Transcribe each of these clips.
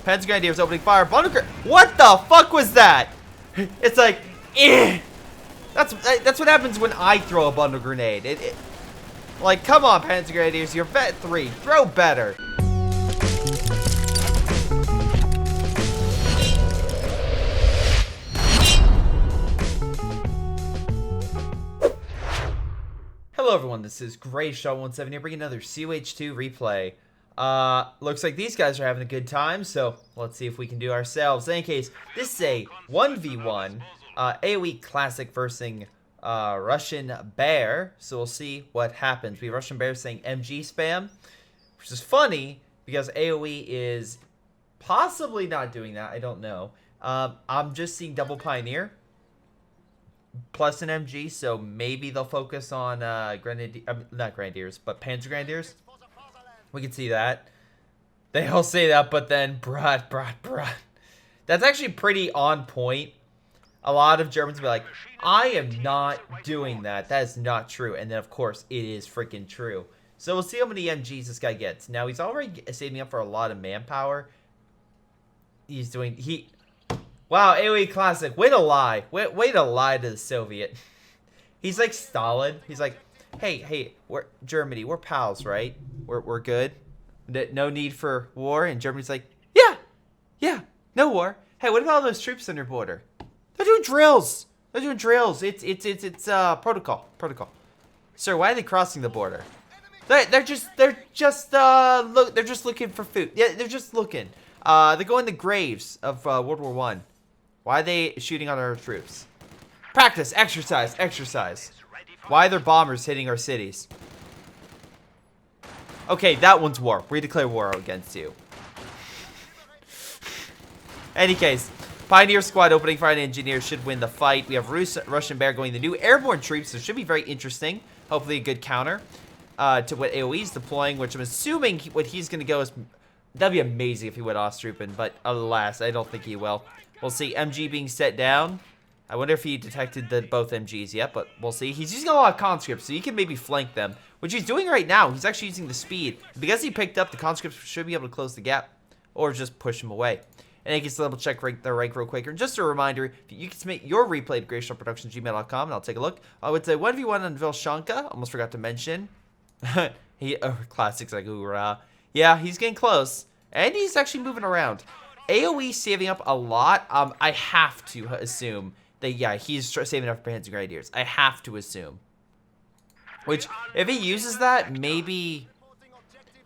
Panzer Grenadiers opening fire. What the fuck was that? It's like, eh. That's what happens when I throw a bundle grenade. Like, come on, Panzer Grenadiers, you're vet 3. Throw better. Hello everyone, this is Greyshot17 here, bringing another COH2 replay. Looks like these guys are having a good time, so let's see if we can do ourselves. In any case, this is a 1v1 AoE Classic versus Russian Bear, so we'll see what happens. We have Russian Bear saying MG spam, which is funny because AoE is possibly not doing that, I don't know. I'm just seeing double Pioneer plus an MG, so maybe they'll focus on not Grenadiers, but Panzer Grenadiers. We can see that. They all say that, but then brat. That's actually pretty on point. A lot of Germans will be like, I am not doing that. That is not true. And then, of course, it is freaking true. So we'll see how many MGs this guy gets. Now, he's already saving up for a lot of manpower. Wow, AoE Classic. Way to lie. Way to lie to the Soviet. He's like Stalin. He's like, hey, we're Germany. We're pals, right? We're good. No need for war. And Germany's like, yeah, no war. Hey, what about all those troops on your border? They're doing drills. It's protocol. Sir, why are they crossing the border? They're just looking for food. Yeah, they're just looking. They go in the graves of World War I. Why are they shooting on our troops? Practice, exercise. Why are there bombers hitting our cities? Okay, that one's war. We declare war against you. Any case, Pioneer Squad opening fire and Engineers should win the fight. We have Russian Bear going the new airborne troops, so it should be very interesting. Hopefully a good counter to what AoE is deploying, which I'm assuming what he's going to go is... That'd be amazing if he went Ostroupen, but alas, I don't think he will. We'll see MG being set down. I wonder if he detected both MGs yet, but we'll see. He's using a lot of conscripts, so he can maybe flank them, which he's doing right now. He's actually using the speed. Because he picked up, the conscripts should be able to close the gap, or just push him away. And I can double check their rank real quick. And just a reminder, you can submit your replay to greyshotproductions@gmail.com, and I'll take a look. I would say 1v1 on Vilshanka. Almost forgot to mention. Classics like hoorah. Yeah, he's getting close. And he's actually moving around. AoE saving up a lot. I have to assume that, yeah, he's saving up for Panzer Grenadiers. I have to assume. Which, if he uses that, maybe...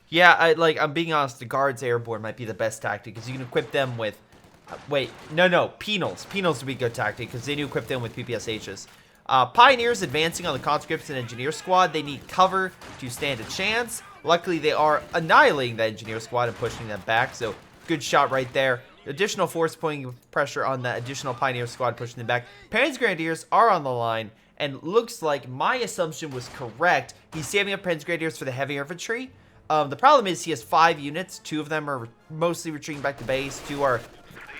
Yeah, I'm being honest, the Guards Airborne might be the best tactic, because you can equip them with... no, Penals. Penals would be a good tactic, because they do equip them with PPSHs. Pioneers advancing on the Conscripts and Engineer Squad. They need cover to stand a chance. Luckily, they are annihilating that Engineer Squad and pushing them back, so good shot right there. Additional force putting pressure on that additional Pioneer Squad, pushing them back. Panzer Grenadiers are on the line, and looks like my assumption was correct. He's saving up Panzer Grenadiers for the heavy infantry. The problem is he has 5 units. 2 of them are mostly retreating back to base. 2 are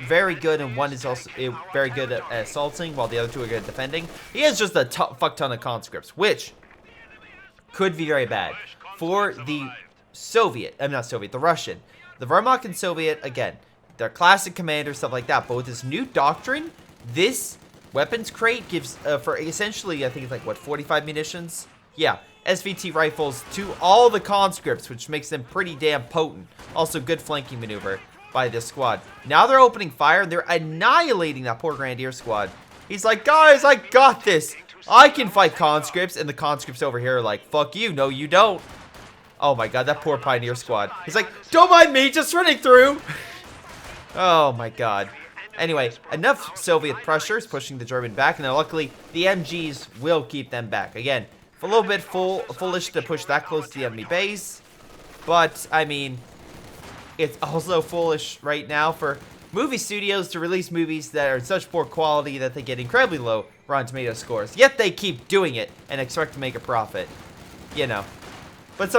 very good, and 1 is also very good at assaulting, while the other 2 are good at defending. He has just a fuck ton of conscripts, which could be very bad for the the Russian. The Wehrmacht and Soviet, again, they're classic commanders, stuff like that. But with this new doctrine, this weapons crate gives, for essentially, I think it's like, what, 45 munitions? Yeah, SVT rifles to all the conscripts, which makes them pretty damn potent. Also, good flanking maneuver by this squad. Now they're opening fire, and they're annihilating that poor Grenadier squad. He's like, guys, I got this. I can fight conscripts. And the conscripts over here are like, fuck you. No, you don't. Oh my god, that poor Pioneer squad. He's like, don't mind me, just running through. Oh my god. Anyway, enough Soviet pressure is pushing the German back, and then luckily the MGs will keep them back. Again, a little bit foolish to push that close to the enemy base, but I mean, it's also foolish right now for movie studios to release movies that are in such poor quality that they get incredibly low Rotten Tomato scores. Yet they keep doing it and expect to make a profit. You know. But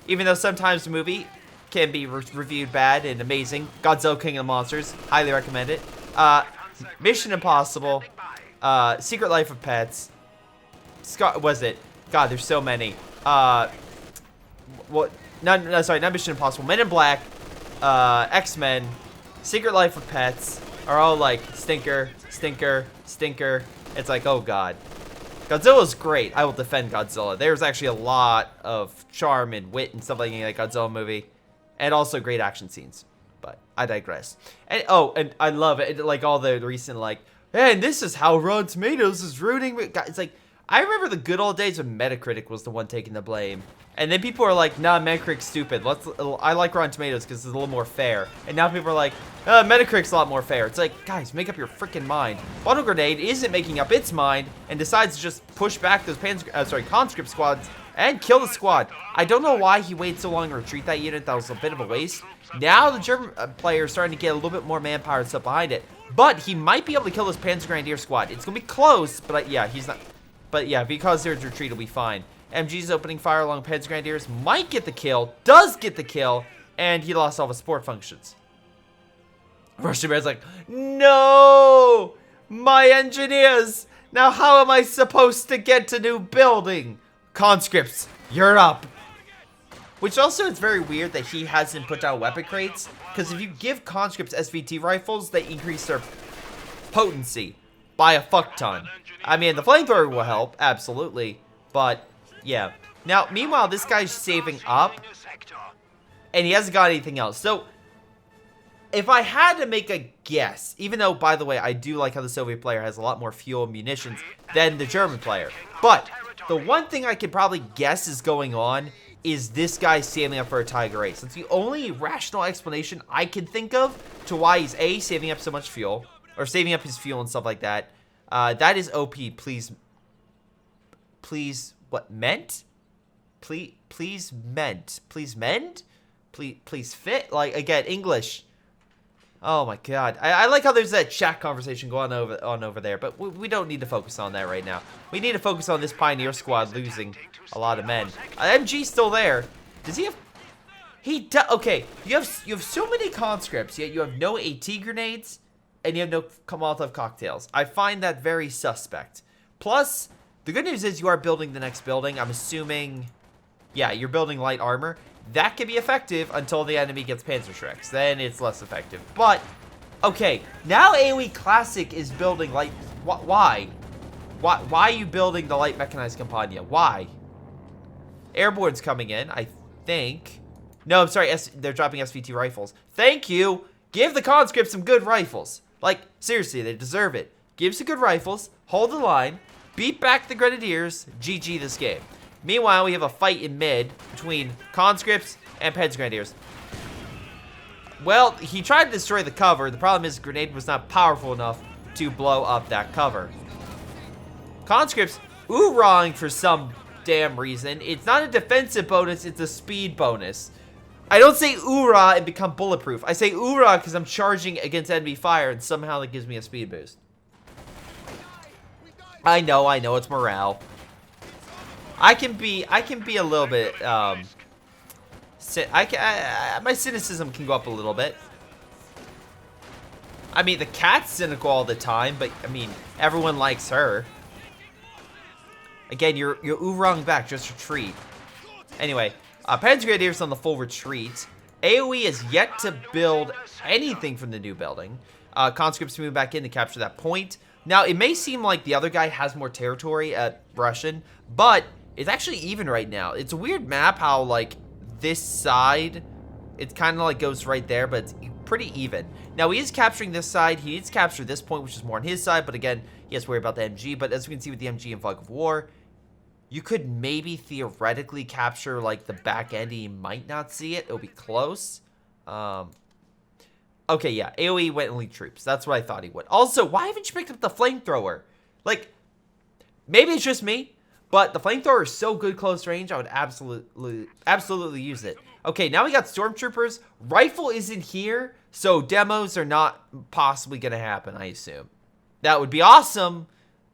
even though sometimes the movie can be reviewed bad and amazing, Godzilla King of the Monsters, highly recommend it. Mission Impossible, Secret Life of Pets, God, there's so many. Sorry, not Mission Impossible. Men in Black, X-Men, Secret Life of Pets are all like stinker, stinker, stinker. It's like, oh god. Godzilla's great. I will defend Godzilla. There's actually a lot of charm and wit and stuff like that Godzilla movie. And also great action scenes. But I digress. And oh, and I love it. Like all the recent like, and this is how Rotten Tomatoes is rooting. It's like, I remember the good old days when Metacritic was the one taking the blame. And then people are like, nah, Metacritic's stupid. I like Rotten Tomatoes because it's a little more fair. And now people are like, Metacritic's a lot more fair. It's like, guys, make up your freaking mind. Bottle Grenade isn't making up its mind and decides to just push back those conscript squads and kill the squad. I don't know why he waited so long to retreat that unit. That was a bit of a waste. Now the German player is starting to get a little bit more manpower and stuff behind it. But he might be able to kill this Panzer Grenadier squad. It's going to be close, but yeah, he's not. But yeah, because there's retreat, it'll be fine. MG's opening fire along Panzer Grenadiers, might get the kill, does get the kill, and he lost all his support functions. Russian Bear's like, no! My engineers! Now how am I supposed to get to new building? Conscripts, you're up. Which also is very weird that he hasn't put down weapon crates, because if you give conscripts SVT rifles, they increase their potency by a fuck ton. I mean, the flamethrower will help, absolutely, but yeah. Now, meanwhile, this guy's saving up, and he hasn't got anything else. So, if I had to make a guess, even though, by the way, I do like how the Soviet player has a lot more fuel and munitions than the German player, but the one thing I could probably guess is going on is this guy saving up for a Tiger Ace. That's the only rational explanation I can think of to why he's A, saving up so much fuel, or saving up his fuel and stuff like that. That is OP, please, what, meant? Please mend? Please fit? Like, again, English. Oh my god. I like how there's that chat conversation going on over there, but we don't need to focus on that right now. We need to focus on this Pioneer squad losing a lot of men. MG's still there. Does he have... Okay, you have so many conscripts, yet you have no AT grenades, and you have no Molotov cocktails. I find that very suspect. Plus, the good news is you are building the next building. I'm assuming... Yeah, you're building light armor. That can be effective until the enemy gets Panzer Shreks. Then it's less effective. But, okay, now AoE Classic is building light... Why? Why are you building the light mechanized Campania? Why? Airborne's coming in, I think. No, I'm sorry, they're dropping SVT rifles. Thank you! Give the conscripts some good rifles. Like, seriously, they deserve it. Give some good rifles, hold the line, beat back the Grenadiers, GG this game. Meanwhile, we have a fight in mid between conscripts and Panzer Grenadiers. Well, he tried to destroy the cover. The problem is the grenade was not powerful enough to blow up that cover. Conscripts oorahing for some damn reason. It's not a defensive bonus, it's a speed bonus. I don't say oorah and become bulletproof. I say oorah because I'm charging against enemy fire and somehow that gives me a speed boost. I know, it's morale. I can be a little bit, my cynicism can go up a little bit. I mean, the cat's cynical all the time, but, I mean, everyone likes her. Again, you're oorahing back, just retreat. Anyway, Panzer Grenadiers on the full retreat. AoE is yet to build anything from the new building. Conscripts move back in to capture that point. Now, it may seem like the other guy has more territory at Russian, but it's actually even right now. It's a weird map how, like, this side, it kind of, like, goes right there, but it's pretty even. Now, he is capturing this side. He needs to capture this point, which is more on his side, but again, he has to worry about the MG. But as we can see with the MG in Fog of War, you could maybe theoretically capture, like, the back end. He might not see it. It'll be close. Okay, yeah. AoE went elite troops. That's what I thought he would. Also, why haven't you picked up the flamethrower? Like, maybe it's just me, but the flamethrower is so good close range, I would absolutely use it. Okay, now we got stormtroopers. Rifle isn't here, so demos are not possibly going to happen, I assume. That would be awesome,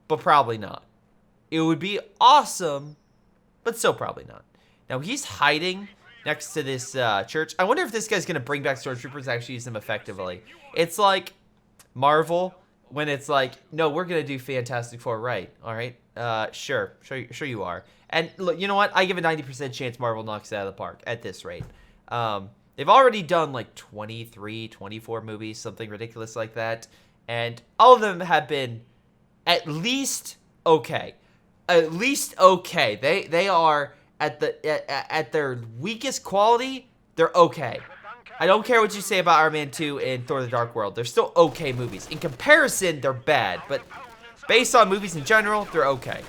but probably not. It would be awesome, but still probably not. Now, he's hiding next to this church. I wonder if this guy's going to bring back stormtroopers and actually use them effectively. It's like Marvel when it's like, no, we're going to do Fantastic Four right, all right? Sure you are. And look, you know what? I give a 90% chance Marvel knocks it out of the park at this rate. Now, They've already done like 23, 24 movies, something ridiculous like that. And all of them have been at least okay. At least okay. They are at their weakest quality, they're okay. I don't care what you say about Iron Man 2 and Thor the Dark World. They're still okay movies. In comparison, they're bad. But based on movies in general, they're okay.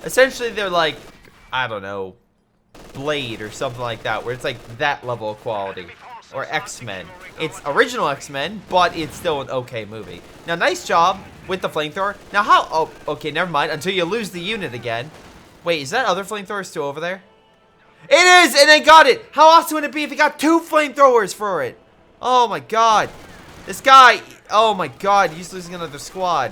Essentially, they're like, I don't know, Blade or something like that, where it's like that level of quality. Or X-Men. It's original X-Men, but it's still an okay movie. Now, nice job with the flamethrower. Now, how... Oh, okay, never mind. Until you lose the unit again. Wait, is that other flamethrower still over there? It is! And they got it! How awesome would it be if he got 2 flamethrowers for it? Oh, my God. This guy... Oh, my God. He's losing another squad.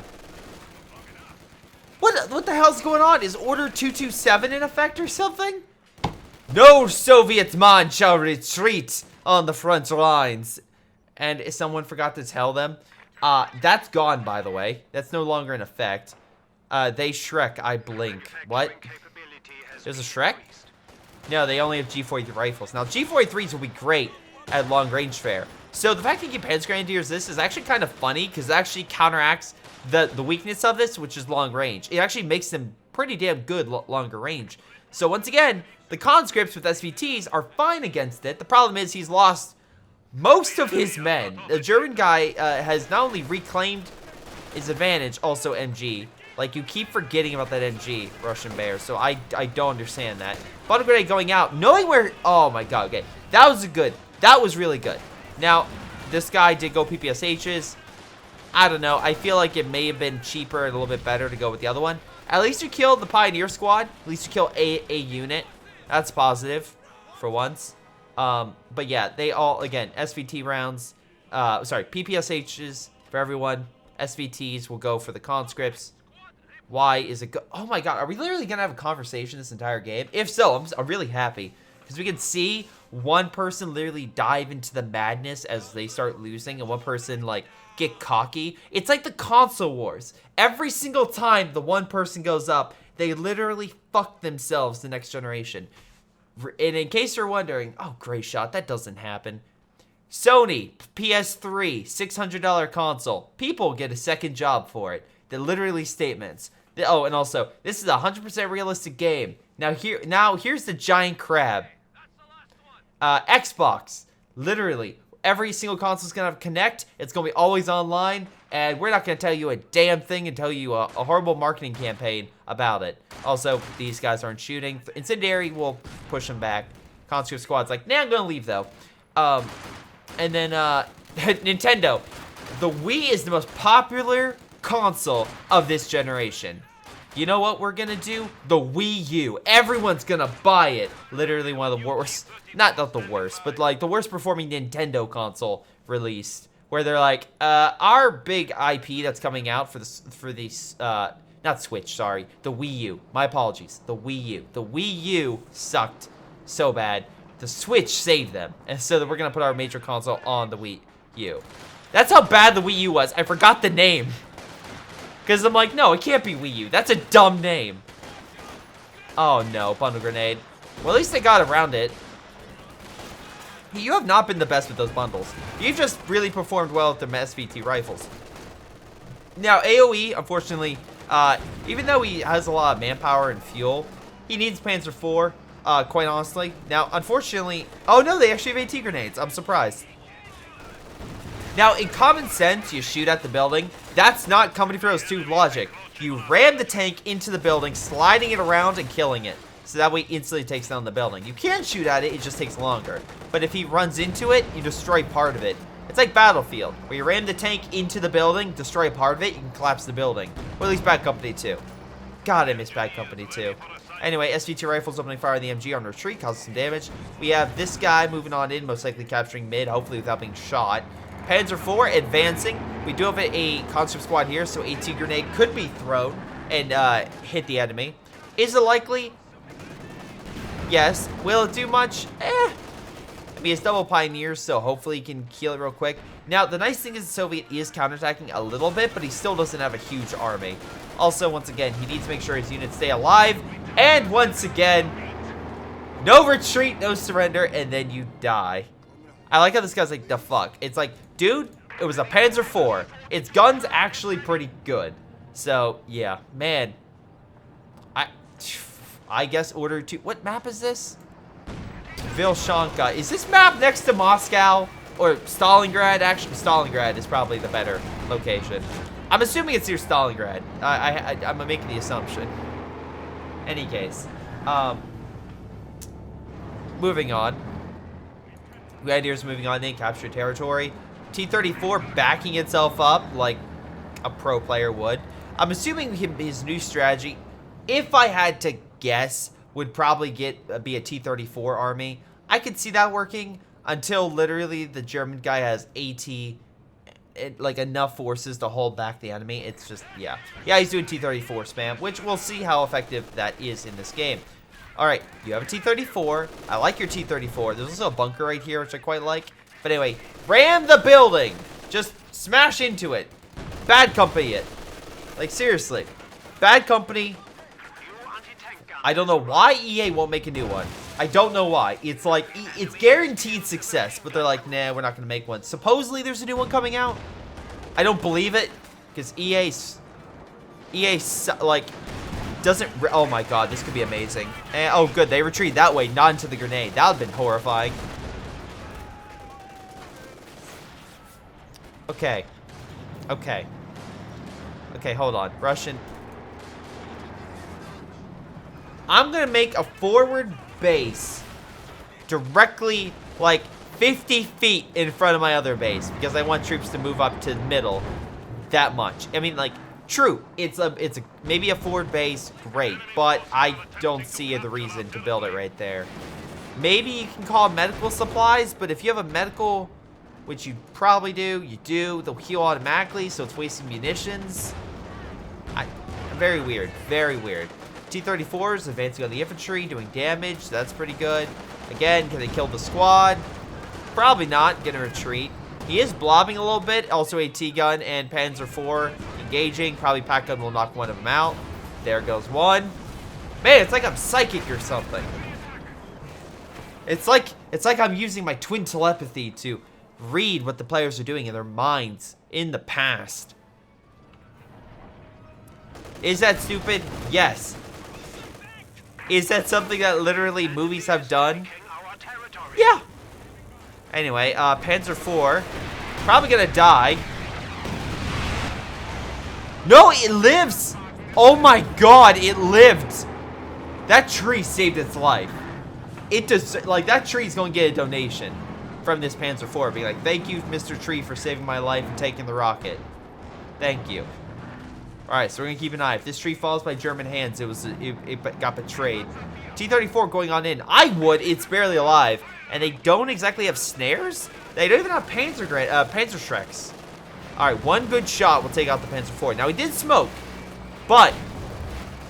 What the hell's going on? Is Order 227 in effect or something? No Soviet man shall retreat on the front lines. And if someone forgot to tell them, that's gone, by the way. That's no longer in effect. They Shrek, I blink. What? There's a Shrek? No, they only have G43 rifles. Now, G43's will be great at long range fare. So the fact that you get Panzer Grenadiers this is actually kind of funny because it actually counteracts the weakness of this, which is long range. It actually makes them pretty damn good longer range. So once again, the conscripts with SVTs are fine against it. The problem is he's lost most of his men. The German guy has not only reclaimed his advantage, also MG. Like, you keep forgetting about that MG, Russian Bear. So I don't understand that. Bottle grenade going out, knowing where... Oh my God, okay. That was good. That was really good. Now, this guy did go PPSHs. I don't know. I feel like it may have been cheaper and a little bit better to go with the other one. At least you killed the Pioneer Squad. At least you killed a unit. That's positive for once. But yeah, they all, again, SVT rounds. Sorry, PPSHs for everyone. SVTs will go for the conscripts. Why is it oh my God, are we literally going to have a conversation this entire game? If so, I'm really happy. Because we can see one person literally dive into the madness as they start losing. And one person, like, get cocky. It's like the console wars. Every single time the one person goes up, they literally fuck themselves the next generation. And in case you're wondering, oh, Greyshot, that doesn't happen. Sony, PS3, $600 console. People get a second job for it. They're literally statements. Oh, and also, this is a 100% realistic game. Now here's the giant crab. Xbox, literally, every single console's gonna have Connect. It's gonna be always online, and we're not gonna tell you a damn thing and tell you a horrible marketing campaign about it. Also, these guys aren't shooting. Incendiary will push them back. Conscript Squad's like, nah, I'm gonna leave though. And then Nintendo. The Wii is the most popular console of this generation. You know what we're gonna do? The Wii U. Everyone's gonna buy it. Literally one of the worst, not the worst, but like the worst performing Nintendo console released. Where they're like, our big IP that's coming out for this, not Switch, sorry, the Wii U. My apologies, the Wii U. The Wii U sucked so bad. The Switch saved them, and so that we're gonna put our major console on the Wii U. That's how bad the Wii U was. I forgot the name. Because I'm like, no, it can't be Wii U. That's a dumb name. Oh, no. Bundle grenade. Well, at least they got around it. You have not been the best with those bundles. You've just really performed well with the SVT rifles. Now, AoE, unfortunately, even though he has a lot of manpower and fuel, he needs Panzer IV, quite honestly. Now, unfortunately... Oh, no, they actually have AT grenades. I'm surprised. Now, in common sense, you shoot at the building. That's not Company Heroes 2 logic. You ram the tank into the building, sliding it around and killing it. So that way it instantly takes down the building. You can shoot at it, it just takes longer. But if he runs into it, you destroy part of it. It's like Battlefield, where you ram the tank into the building, destroy part of it, you can collapse the building. Or at least Bad Company 2. God, I miss Bad Company 2. Anyway, SVT rifles opening fire on the MG on retreat, causes some damage. We have this guy moving on in, most likely capturing mid, hopefully without being shot. Panzer IV advancing. We do have a conscript squad here, so AT grenade could be thrown and hit the enemy. Is it likely? Yes. Will it do much? I mean, it's double pioneers, so hopefully he can kill it real quick. Now, the nice thing is the Soviet is counterattacking a little bit, but he still doesn't have a huge army. Also, once again, he needs to make sure his units stay alive. And once again, No retreat, no surrender, and then you die. I like how this guy's like, the fuck? It's like, dude, it was a Panzer IV. Its gun's actually pretty good. So, yeah, man. I guess order 2. What map is this? Vilshanka. Is this map next to Moscow? Or Stalingrad? Actually, Stalingrad is probably the better location. I'm assuming it's near Stalingrad. I'm making the assumption. Any case. Moving on. Grenadiers moving on in, capture territory. T-34 backing itself up like a pro player would. I'm assuming his new strategy, if I had to guess, would probably be a T-34 army. I could see that working until literally the German guy has AT, like enough forces to hold back the enemy. It's just, yeah. Yeah, he's doing T-34 spam, which we'll see how effective that is in this game. All right, you have a T-34. I like your T-34. There's also a bunker right here, which I quite like. But anyway, ram the building. Just smash into it. Bad company it. Like, seriously. Bad company. I don't know why EA won't make a new one. I don't know why. It's like, it's guaranteed success, but they're like, nah, we're not going to make one. Supposedly there's a new one coming out. I don't believe it, because EA, like, doesn't, oh my god, this could be amazing. And, oh, good, they retreat that way, not into the grenade. That would have been horrifying. Okay. Okay. Okay, hold on. Russian. I'm going to make a forward base directly, like, 50 feet in front of my other base because I want troops to move up to the middle that much. I mean, like, true, it's maybe a forward base, great, but I don't see the reason to build it right there. Maybe you can call medical supplies, but if you have a medical, which you probably do, they'll heal automatically, so it's wasting munitions. Very weird, very weird. T-34s advancing on the infantry, doing damage. That's pretty good. Again, can they kill the squad? Probably not. Gonna retreat. He is blobbing a little bit. Also a T-gun and Panzer IV engaging. Probably Pack gun will knock one of them out. There goes one. Man, it's like I'm psychic or something. It's like I'm using my twin telepathy to read what the players are doing in their minds in the past. Is that stupid? Yes. Is that something that literally movies have done? Yeah. Anyway, Panzer IV. Probably gonna die. No, it lives! Oh my god, it lived! That tree saved its life. It does, like, that tree's gonna get a donation from this Panzer IV. Be like, thank you, Mr. Tree, for saving my life and taking the rocket. Thank you. Alright, so we're gonna keep an eye. If this tree falls by German hands, it got betrayed. T-34 going on in. I would. It's barely alive. And they don't exactly have snares? They don't even have Panzer Shreks. Alright, one good shot will take out the Panzer IV. Now, he did smoke. But,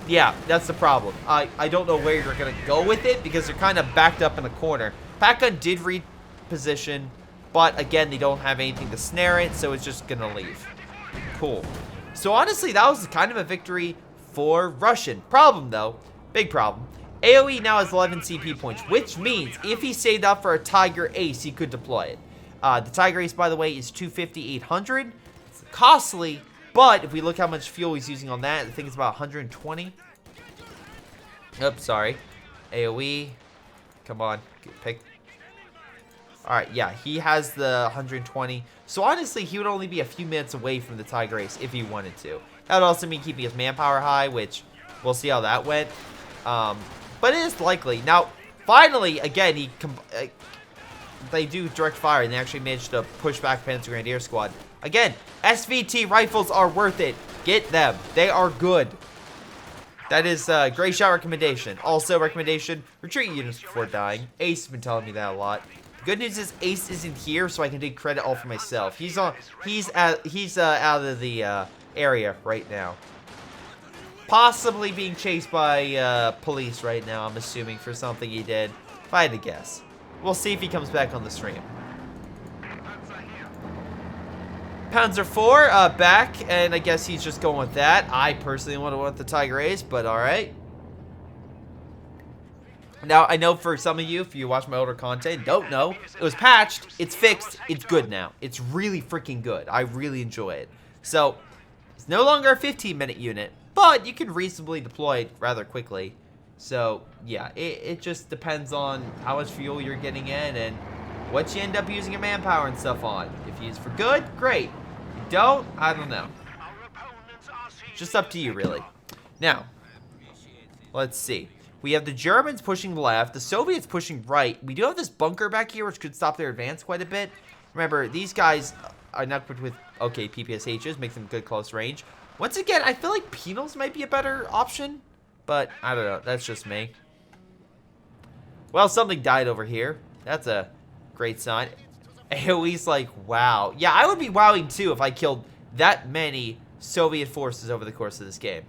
yeah, that's the problem. I don't know where you're gonna go with it because they're kind of backed up in the corner. Pack gun did reposition, but again, they don't have anything to snare it, so it's just gonna leave. Cool. So honestly, that was kind of a victory for Russian. Problem though, big problem. AoE now has 11 CP points, which means if he saved up for a Tiger Ace, he could deploy it. The Tiger Ace, by the way, is 250, 800. It's costly, but if we look how much fuel he's using on that, I think it's about 120. Oops, sorry. AoE. Come on, pick. Alright, yeah, he has the 120. So honestly, he would only be a few minutes away from the Tiger Ace if he wanted to. That would also mean keeping his manpower high, which we'll see how that went. But it is likely. Now, finally, again, they do direct fire, and they actually managed to push back Panzer Grenadier Squad. Again, SVT rifles are worth it. Get them. They are good. That is Greyshot recommendation. Also, recommendation, retreat units before dying. Ace has been telling me that a lot. Good news is Ace isn't here, so I can take credit all for myself. He's out of the area right now. Possibly being chased by police right now, I'm assuming, for something he did. If I had to guess. We'll see if he comes back on the stream. Panzer IV back, and I guess he's just going with that. I personally want to want the Tiger Ace, but alright. Now, I know for some of you, if you watch my older content, don't know, it was patched, it's fixed, it's good now. It's really freaking good. I really enjoy it. So, it's no longer a 15-minute unit, but you can reasonably deploy it rather quickly. So, yeah, it just depends on how much fuel you're getting in and what you end up using your manpower and stuff on. If you use it for good, great. If you don't, I don't know. Just up to you, really. Now, let's see. We have the Germans pushing left, the Soviets pushing right. We do have this bunker back here, which could stop their advance quite a bit. Remember, these guys are not equipped with, okay, PPSHs, make them good close range. Once again, I feel like penals might be a better option, but I don't know. That's just me. Well, something died over here. That's a great sign. AoE's like, wow. Yeah, I would be wowing too if I killed that many Soviet forces over the course of this game.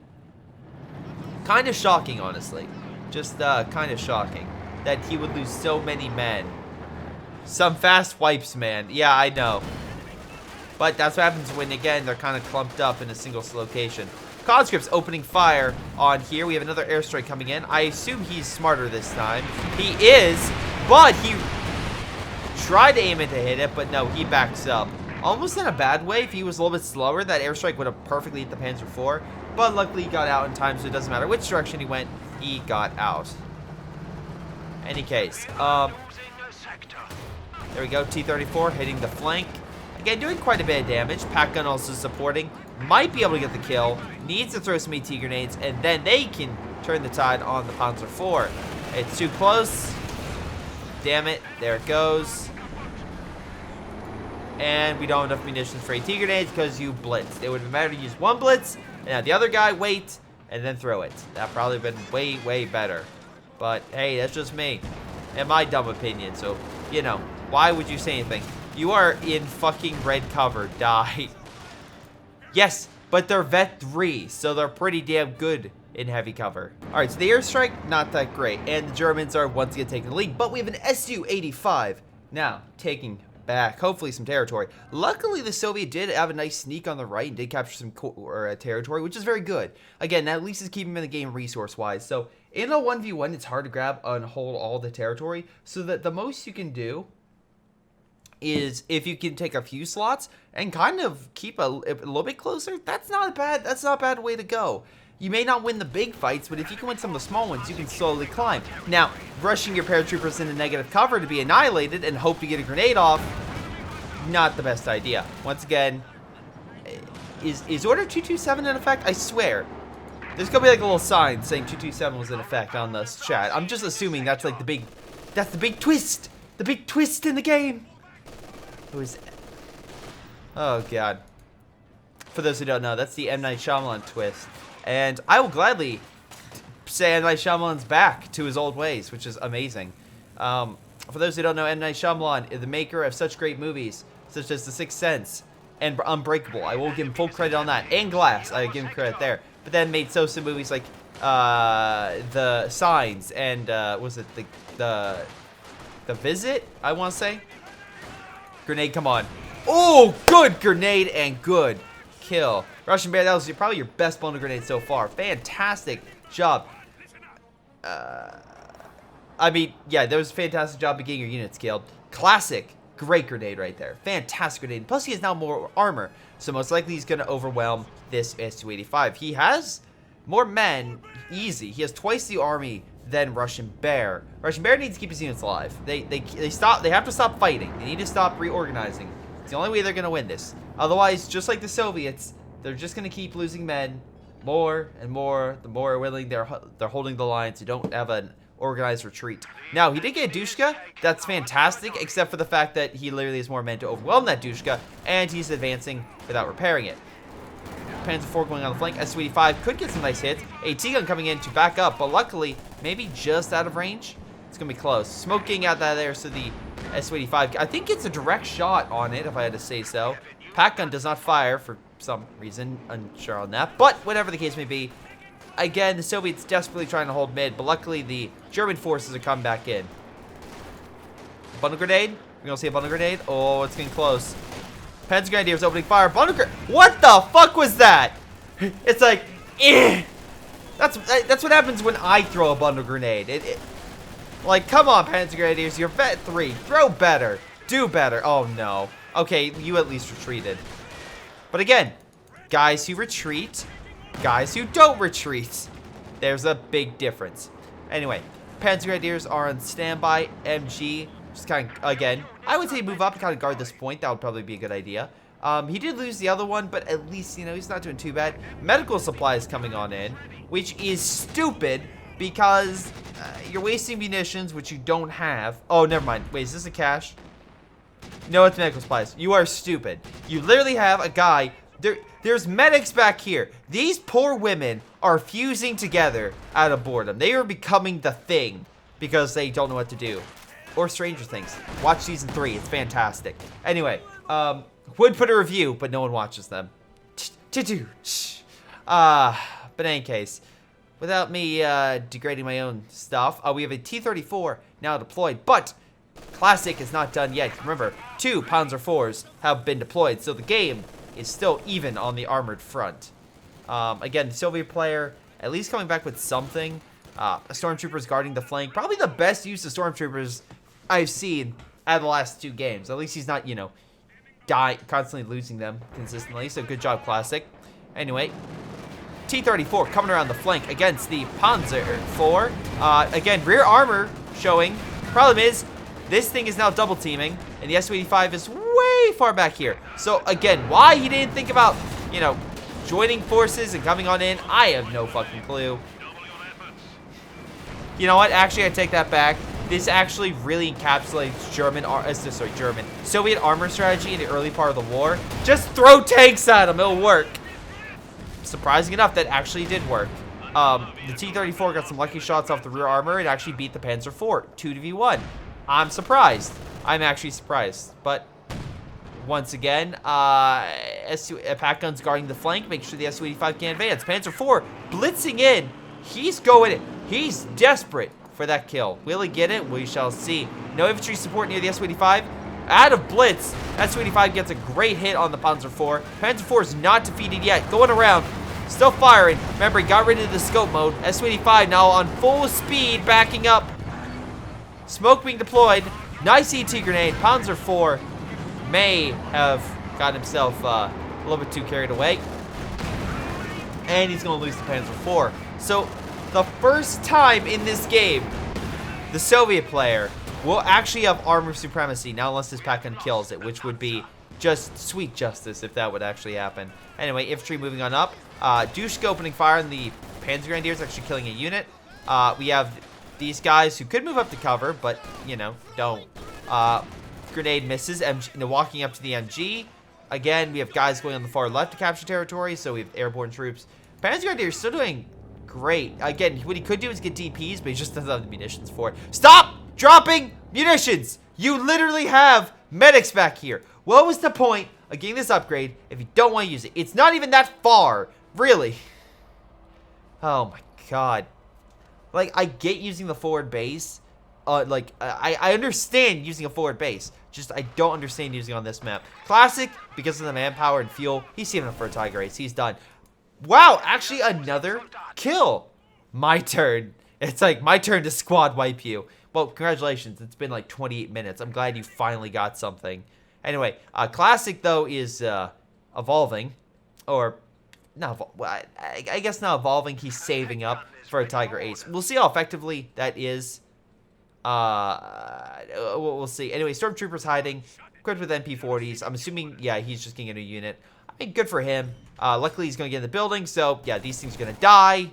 Kind of shocking, honestly. Just kind of shocking that he would lose so many men. Some fast wipes, man. Yeah, I know. But that's what happens when, again, they're kind of clumped up in a single location. Conscript's opening fire on here. We have another airstrike coming in. I assume he's smarter this time. He is, but he tried to aim it to hit it, but no, he backs up. Almost in a bad way. If he was a little bit slower, that airstrike would have perfectly hit the Panzer IV. But luckily he got out in time, so it doesn't matter which direction he went, he got out. Any case, there we go, T-34 hitting the flank. Again, doing quite a bit of damage. Pack gun also supporting. Might be able to get the kill. Needs to throw some AT grenades, and then they can turn the tide on the Panzer IV. It's too close. Damn it, there it goes. And we don't have enough munitions for AT grenades because you blitzed. It would have been better to use one blitz, and have the other guy wait, and then throw it. That probably been way, way better. But, hey, that's just me. And my dumb opinion, so, you know, why would you say anything? You are in fucking red cover. Die. Yes, but they're Vet 3, so they're pretty damn good in heavy cover. Alright, so the airstrike, not that great. And the Germans are once again taking the lead, but we have an Su-85 now taking back, hopefully, some territory. Luckily, the Soviet did have a nice sneak on the right and did capture some territory, which is very good. Again, that at least is keeping him in the game resource-wise. So, in a 1v1, it's hard to grab and hold all the territory, so that the most you can do is if you can take a few slots and kind of keep a little bit closer, that's not a bad way to go. You may not win the big fights, but if you can win some of the small ones, you can slowly climb. Now, rushing your paratroopers into negative cover to be annihilated and hope to get a grenade off, not the best idea. Once again, is Order 227 in effect? I swear. There's gonna be like a little sign saying 227 was in effect on this chat. I'm just assuming that's like the big twist. The big twist in the game. Who is it? Oh, God. For those who don't know, that's the M. Night Shyamalan twist. And I will gladly say M. Night Shyamalan's back to his old ways, which is amazing. For those who don't know, M. Night Shyamalan is the maker of such great movies, such as The Sixth Sense and Unbreakable. I will give him full credit on that. And Glass, I give him credit there. But then made some movies like The Signs and, was it The Visit, I want to say? Grenade, come on. Oh, good grenade and good kill. Russian Bear, that was probably your best bundle grenade so far. Fantastic job. I mean, yeah, that was a fantastic job of getting your units killed. Classic. Great grenade right there. Fantastic grenade. Plus, he has now more armor. So most likely he's going to overwhelm this Su-85. He has more men. Easy. He has twice the army than Russian Bear. Russian Bear needs to keep his units alive. They have to stop fighting. They need to stop reorganizing. It's the only way they're going to win this. Otherwise, just like the Soviets, they're just going to keep losing men more and more. The more willing they're holding the lines. You don't have an organized retreat. Now, he did get a Dushka. That's fantastic, except for the fact that he literally has more men to overwhelm that Dushka, and he's advancing without repairing it. Panzer IV going on the flank. Su-85 could get some nice hits. AT gun coming in to back up, but luckily, maybe just out of range. It's going to be close. Smoking out that there, so the Su-85, I think it's a direct shot on it, if I had to say so. Pack gun does not fire for some reason, unsure on that, but whatever the case may be, again, the Soviets desperately trying to hold mid, but luckily the German forces are coming back in. Bundle grenade? We're going to see a bundle grenade? Oh, it's getting close. Panzer Grenadiers opening fire. Bundle grenade. What the fuck was that? It's like, eh. That's what happens when I throw a bundle grenade. Like, come on, Panzer Grenadiers. You're vet 3. Throw better. Do better. Oh, no. Okay, you at least retreated. But again, guys who retreat, guys who don't retreat. There's a big difference. Anyway, Panzer Grenadiers are on standby. MG, just kind of, again, I would say move up and kind of guard this point. That would probably be a good idea. He did lose the other one, but at least, you know, he's not doing too bad. Medical supplies coming on in, which is stupid because you're wasting munitions, which you don't have. Oh, never mind. Wait, is this a cache? No, it's medical supplies. You are stupid. You literally have a guy. There's medics back here. These poor women are fusing together out of boredom. They are becoming the thing because they don't know what to do. Or Stranger Things. Watch season 3. It's fantastic. Anyway, would put a review, but no one watches them. But in any case, without me degrading my own stuff, we have a T-34 now deployed, but Classic is not done yet. Remember, 2 Panzer IVs have been deployed, so the game is still even on the armored front. Again, the Soviet player at least coming back with something. Stormtroopers guarding the flank. Probably the best use of Stormtroopers I've seen out of the last 2 games. At least he's not, you know, constantly losing them consistently. So good job, Classic. Anyway, T-34 coming around the flank against the Panzer IV. Again, rear armor showing. Problem is, this thing is now double teaming, and the Su-85 is way far back here. So again, why he didn't think about, you know, joining forces and coming on in, I have no fucking clue. You know what? Actually, I take that back. This actually really encapsulates Soviet armor strategy in the early part of the war. Just throw tanks at them, it'll work. Surprising enough, that actually did work. The T-34 got some lucky shots off the rear armor and actually beat the Panzer IV 2v1. I'm surprised. I'm actually surprised. But once again, pack guns guarding the flank, make sure the Su-85 can advance. Panzer IV blitzing in. He's going in. He's desperate for that kill. Will he get it? We shall see. No infantry support near the Su-85. Out of blitz, Su-85 gets a great hit on the Panzer IV. Panzer IV is not defeated yet. Going around. Still firing. Remember, he got rid of the scope mode. Su-85 now on full speed, backing up. Smoke being deployed. Nice ET grenade. Panzer IV may have got himself a little bit too carried away. And he's going to lose the Panzer IV. So, the first time in this game, the Soviet player will actually have armor supremacy. Now, unless this pack gun kills it, which would be just sweet justice if that would actually happen. Anyway, infantry moving on up. Dushka opening fire on the Panzer Grenadiers, actually killing a unit. We have these guys who could move up to cover, but, you know, don't. Grenade misses. Walking up to the MG. Again, we have guys going on the far left to capture territory, so we have airborne troops. Panzer Grenadiers still doing great. Again, what he could do is get DPs, but he just doesn't have the munitions for it. Stop dropping munitions! You literally have medics back here. What was the point of getting this upgrade if you don't want to use it? It's not even that far, really. Oh my god. Like, I get using the forward base. I understand using a forward base. Just, I don't understand using on this map. Classic, because of the manpower and fuel, he's saving up for a Tiger Ace. He's done. Wow, actually another kill. My turn. It's like, my turn to squad wipe you. Well, congratulations. It's been like 28 minutes. I'm glad you finally got something. Anyway, Classic, though, is evolving. Or, not I guess not evolving. He's saving up for a Tiger Ace. We'll see how effectively that is. We'll see. Anyway, Stormtroopers hiding. Equipped with MP40s. I'm assuming, yeah, he's just getting a new unit. I mean, good for him. Luckily, he's going to get in the building. So, yeah, these things are going to die.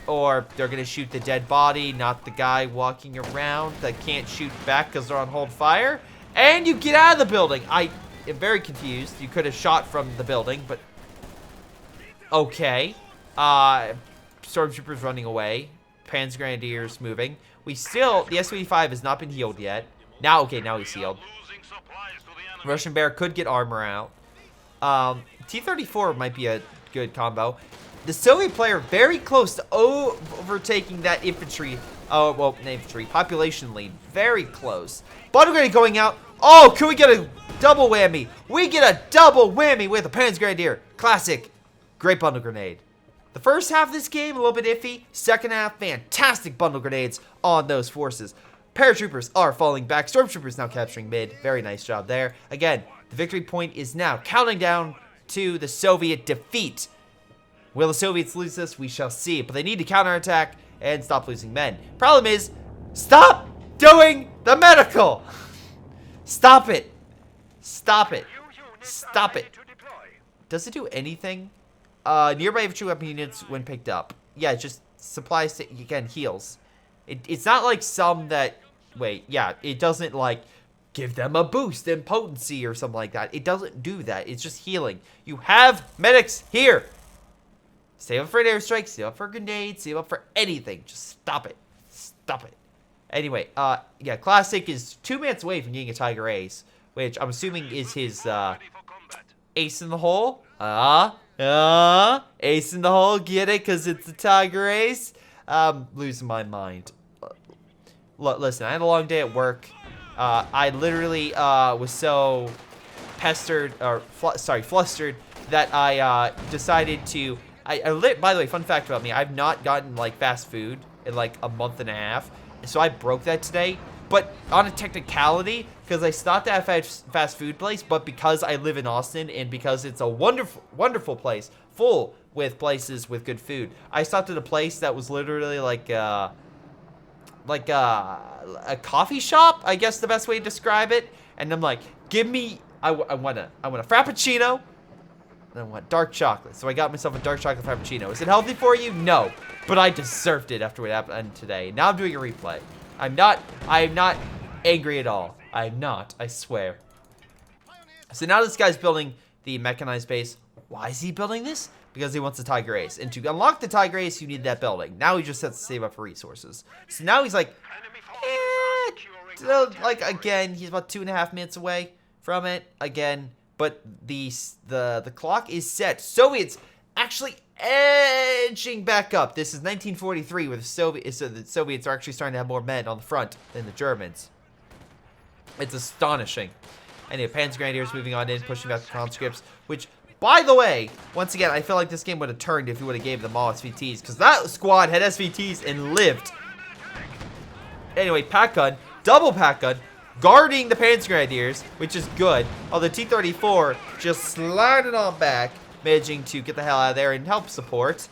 Or they're going to shoot the dead body, not the guy walking around that can't shoot back because they're on hold fire. And you get out of the building. I am very confused. You could have shot from the building, but... Okay. Stormtroopers running away. Panzer Grenadiers moving. The Su-85 has not been healed yet. Now, okay, now he's healed. Russian Bear could get armor out. T-34 might be a good combo. The Soviet player very close to overtaking that infantry. Oh, well, infantry. Population lead. Very close. Bottle grenade going out. Oh, can we get a double whammy? We get a double whammy with a Panzer Grenadier. Classic. Great bundle grenade. The first half of this game, a little bit iffy. Second half, fantastic bundle grenades on those forces. Paratroopers are falling back. Stormtroopers now capturing mid. Very nice job there. Again, the victory point is now counting down to the Soviet defeat. Will the Soviets lose this? We shall see. But they need to counterattack and stop losing men. Problem is, stop doing the medical. Stop it. Stop it. Stop it. Does it do anything? Nearby infantry weapon units when picked up. Yeah, it just supplies to, again, heals. It's not like some that, wait, yeah, it doesn't like give them a boost in potency or something like that. It doesn't do that. It's just healing. You have medics here. Save up for an airstrike, save up for grenades, save up for anything. Just stop it. Stop it. Anyway, yeah, Classic is 2 minutes away from getting a Tiger Ace, which I'm assuming is his, ace in the hole. Ace in the hole, get it? Because it's the Tiger Ace. Losing my mind. Listen, I had a long day at work. I literally was so pestered, or flustered, that I decided to. By the way, fun fact about me: I've not gotten like fast food in like a month and a half, so I broke that today. But on a technicality, because I stopped at a fast food place, but because I live in Austin and because it's a wonderful, wonderful place full with places with good food, I stopped at a place that was literally like a coffee shop, I guess the best way to describe it. And I'm like, give me, I want a frappuccino, and I want dark chocolate. So I got myself a dark chocolate frappuccino. Is it healthy for you? No, but I deserved it after what happened today. Now I'm doing a replay. I'm not angry at all. I'm not, I swear. So now this guy's building the mechanized base. Why is he building this? Because he wants the Tiger Ace. And to unlock the Tiger Ace, you need that building. Now he just has to save up for resources. So now he's like, again, he's about 2.5 minutes away from it. Again, but the clock is set. Soviets actually edging back up. This is 1943, where the Soviets are actually starting to have more men on the front than the Germans. It's astonishing. And the Panzer Grenadiers moving on in, pushing back the conscripts, which, by the way, once again, I feel like this game would have turned if you would have gave them all SVTs, because that squad had SVTs and lived. Anyway, pack gun, double pack gun, guarding the Panzer Grenadiers, which is good. Although T-34 just sliding on back, managing to get the hell out of there and help support.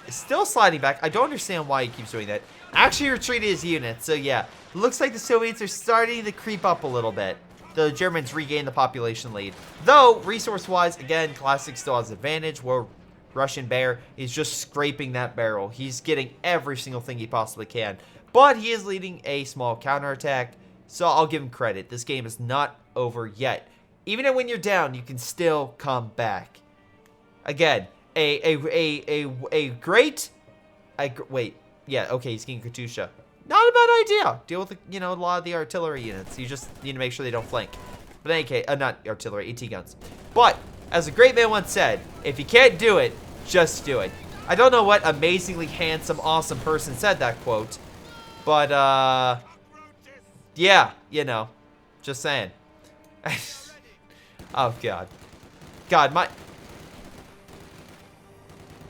Still sliding back. I don't understand why he keeps doing that. Actually retreated his units, so yeah. Looks like the Soviets are starting to creep up a little bit. The Germans regain the population lead. Though, resource-wise, again, Classic still has advantage, where Russian Bear is just scraping that barrel. He's getting every single thing he possibly can. But he is leading a small counterattack, so I'll give him credit. This game is not over yet. Even when you're down, you can still come back. Again, wait, yeah, okay, he's getting Katusha. Not a bad idea. Deal with, a lot of the artillery units. You just need to make sure they don't flank. But in any case, not artillery, AT guns. But, as a great man once said, if you can't do it, just do it. I don't know what amazingly handsome, awesome person said that quote. But, yeah, just saying. Oh, God. God,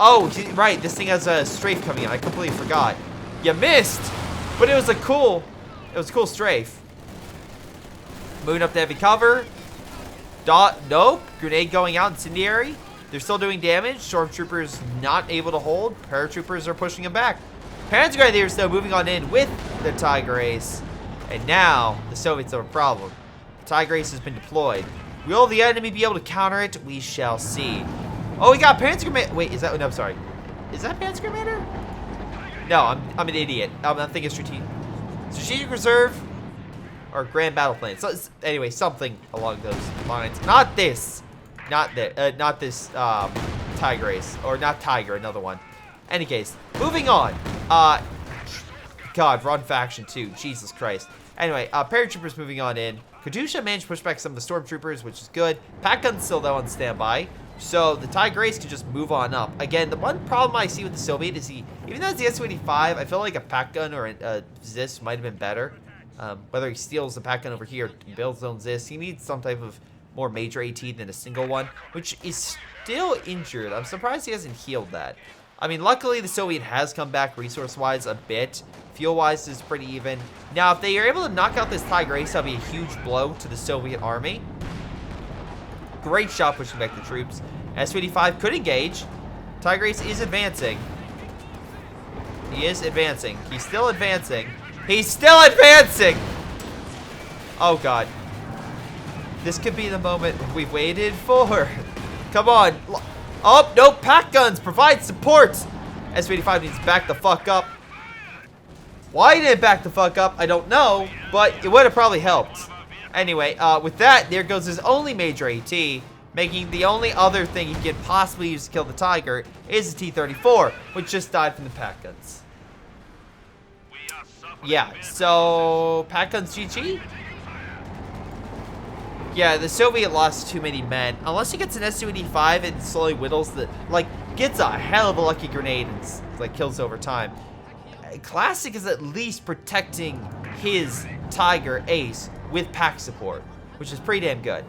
oh, right, this thing has a strafe coming in. I completely forgot. You missed! But it was a cool strafe. Moving up to heavy cover. Nope. Grenade going out, incendiary. They're still doing damage. Stormtroopers not able to hold. Paratroopers are pushing them back. Panzer Grenadiers, though, moving on in with the Tiger Ace. And now, the Soviets have a problem. The Tiger Ace has been deployed. Will the enemy be able to counter it? We shall see. Oh, we got Panzer Commander. Wait, is that? No, I'm sorry. Is that Panzer Commander? No, I'm an idiot. I'm thinking strategic reserve or grand battle plan. So anyway, something along those lines. Not this. Not this Tiger Ace, or not Tiger. Another one. Any case, moving on. God, run faction 2. Jesus Christ. Anyway, paratroopers moving on in. Katusha managed to push back some of the stormtroopers, which is good. Pack gun's still though on standby. So the Tiger Ace can just move on up. Again, the one problem I see with the Soviet is even though it's the S-25, I feel like a pack gun or a Zis might have been better. Whether he steals the pack gun over here, builds his own Zis, he needs some type of more major AT than a single one, which is still injured. I'm surprised he hasn't healed that. I mean, luckily the Soviet has come back resource-wise a bit. Fuel-wise is pretty even. Now, if they are able to knock out this Tiger Ace, that'll be a huge blow to the Soviet army. Great shot pushing back the troops. Su-85 could engage. Tiger Ace is advancing. He is advancing. He's still advancing. He's still advancing! Oh, God. This could be the moment we've waited for. Come on. Oh, no. Pack guns. Provide support. Su-85 needs to back the fuck up. Why he didn't back the fuck up, I don't know. But it would have probably helped. Anyway, with that, there goes his only major AT. Making the only other thing he can possibly use to kill the Tiger is the T-34, which just died from the pack guns. Yeah, so pack guns GG? Yeah, the Soviet lost too many men. Unless he gets an Su-85 and slowly whittles the, like, gets a hell of a lucky grenade and, like, kills over time. Classic is at least protecting his Tiger Ace with pack support, which is pretty damn good.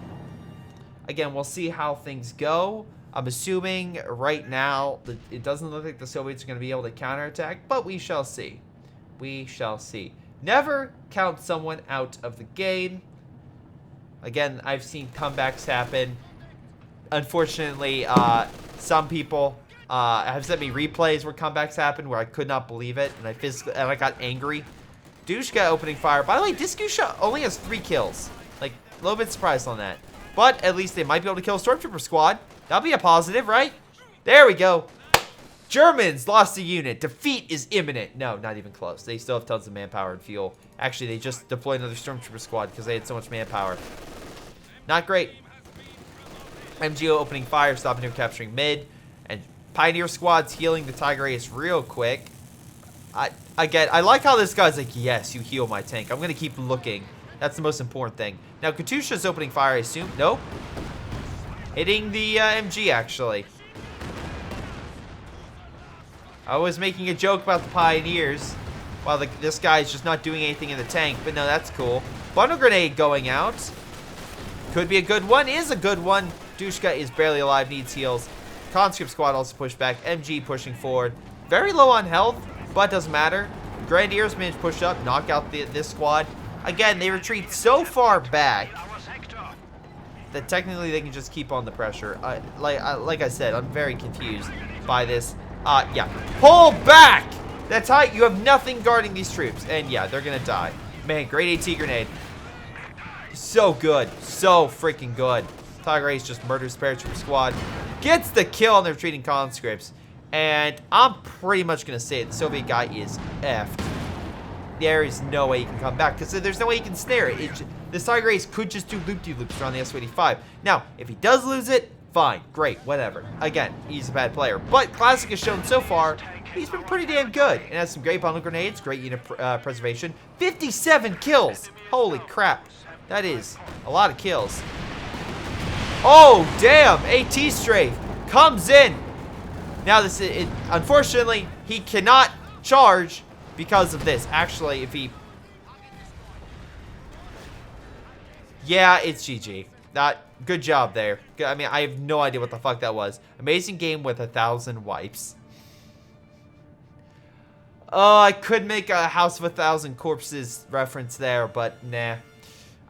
Again, we'll see how things go. I'm assuming right now that it doesn't look like the Soviets are going to be able to counterattack, but we shall see. We shall see. Never count someone out of the game. Again, I've seen comebacks happen. Unfortunately, some people have sent me replays where comebacks happen where I could not believe it, and I got angry. Dushka opening fire. By the way, this Dushka only has 3 kills. Like, a little bit surprised on that. But at least they might be able to kill a Stormtrooper squad. That'll be a positive, right? There we go. Germans lost a unit. Defeat is imminent. No, not even close. They still have tons of manpower and fuel. Actually, they just deployed another Stormtrooper squad because they had so much manpower. Not great. MGO opening fire, stopping him capturing mid. And Pioneer squad's healing the Tiger Ace real quick. I like how this guy's like, yes, you heal my tank. I'm going to keep looking. That's the most important thing. Now, Katusha's opening fire, I assume. Nope. Hitting the MG, actually. I was making a joke about the Pioneers while this guy's just not doing anything in the tank. But no, that's cool. Bundle grenade going out. Could be a good one. Is a good one. Dushka is barely alive. Needs heals. Conscript squad also pushed back. MG pushing forward. Very low on health, but doesn't matter. Grenadiers managed to push up. Knock out this squad. Again, they retreat so far back that technically they can just keep on the pressure. Like I said, I'm very confused by this. Yeah. Pull back! That's how you have nothing guarding these troops. And yeah, they're gonna die. Man, great AT grenade. So good. So freaking good. Tiger Ace just murders paratrooper squad. Gets the kill on the retreating conscripts. And I'm pretty much gonna say it. The Soviet guy is effed. There is no way he can come back because there's no way he can snare it. This Tiger Ace could just do loop-de-loops around the Su-85. Now, if he does lose it, fine, great, whatever. Again, he's a bad player. But Classic has shown so far, he's been pretty damn good. And has some great bundle grenades, great unit preservation. 57 kills! Holy crap. That is a lot of kills. Oh, damn! AT strafe comes in. Now, unfortunately, he cannot charge because of this. Actually, if he... Yeah, it's GG. Good job there. I mean, I have no idea what the fuck that was. Amazing game with 1,000 wipes. Oh, I could make a House of 1,000 Corpses reference there, but nah.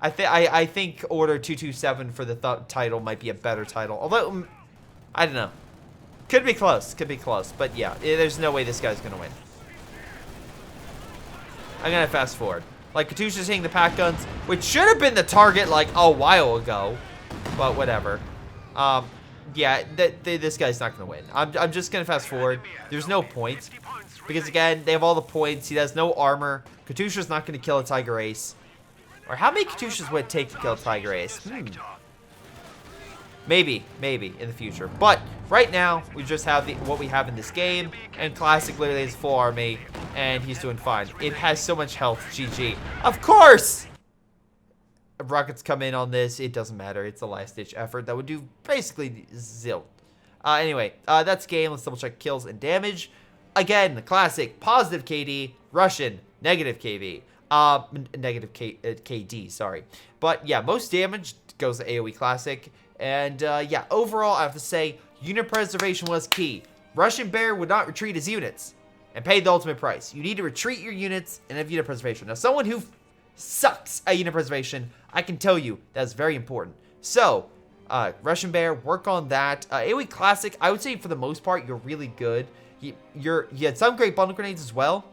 I think Order 227 for the title might be a better title. Although, I don't know. Could be close. Could be close. But yeah, there's no way this guy's going to win. I'm going to fast forward. Like, Katusha's hitting the pack guns, which should have been the target, like, a while ago. But whatever. Yeah, this guy's not going to win. I'm just going to fast forward. There's no point. Because, again, they have all the points. He has no armor. Katusha's not going to kill a Tiger Ace. Or how many Katushas would it take to kill a Tiger Ace? Maybe in the future. But right now, we just have what we have in this game. And Classic literally has full army. And he's doing fine. It has so much health. GG. Of course! If rockets come in on this, it doesn't matter. It's a last-ditch effort that would do basically zilch. Anyway, that's game. Let's double-check kills and damage. Again, the Classic, positive KD. Russian, negative KV. Negative KD, sorry. But yeah, most damage goes to AoE Classic. And yeah, overall, I have to say, unit preservation was key. Russian Bear would not retreat his units and pay the ultimate price. You need to retreat your units and have unit preservation. Now, someone who sucks at unit preservation, I can tell you that's very important. So, Russian Bear, work on that. AoE Classic, I would say for the most part, you're really good. You had some great bundle grenades as well.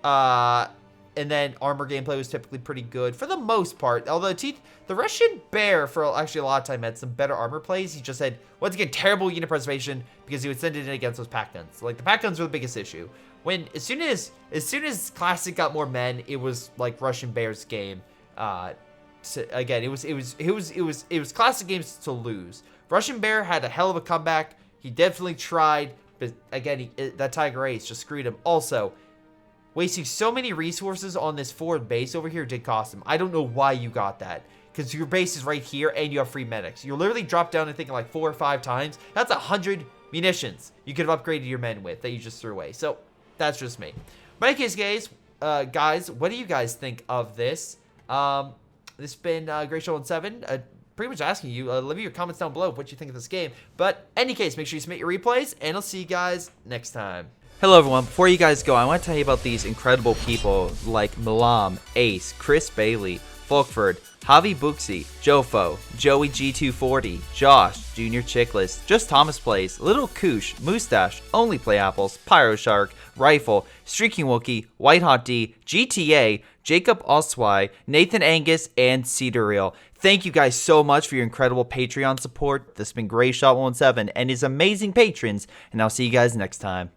And then armor gameplay was typically pretty good for the most part. Although the Russian Bear, for actually a lot of time, had some better armor plays. He just had, once again, terrible unit preservation because he would send it in against those pack guns. Like, the pack guns were the biggest issue. As soon as Classic got more men, it was like Russian Bear's game. Again, it was Classic games to lose. Russian Bear had a hell of a comeback. He definitely tried, but again, that Tiger Ace just screwed him. Also, wasting so many resources on this forward base over here did cost him. I don't know why you got that, because your base is right here and you have free medics. You literally dropped down, I think, like 4 or 5 times. That's 100 munitions you could have upgraded your men with that you just threw away. So that's just me. But in any case, guys, what do you guys think of this? This has been Greyshot pretty much asking you, leave your comments down below what you think of this game. But in any case, make sure you submit your replays, and I'll see you guys next time. Hello everyone, before you guys go, I want to tell you about these incredible people like Milam, Ace, Chris Bailey, Folkvard, Javibuxi, Jfoe, Joey G240, Josh, jrchicklis, JustThomasPlays, Little Koosh, Mustaach, Onlyplayapples, Pyroshark, Rilfe, Streakingwookie, WhiteHotD, GTA, Jakub, Ocwieja, Nathan, Angus, and Cedarteal. Thank you guys so much for your incredible Patreon support. This has been Greyshot17 and his amazing patrons, and I'll see you guys next time.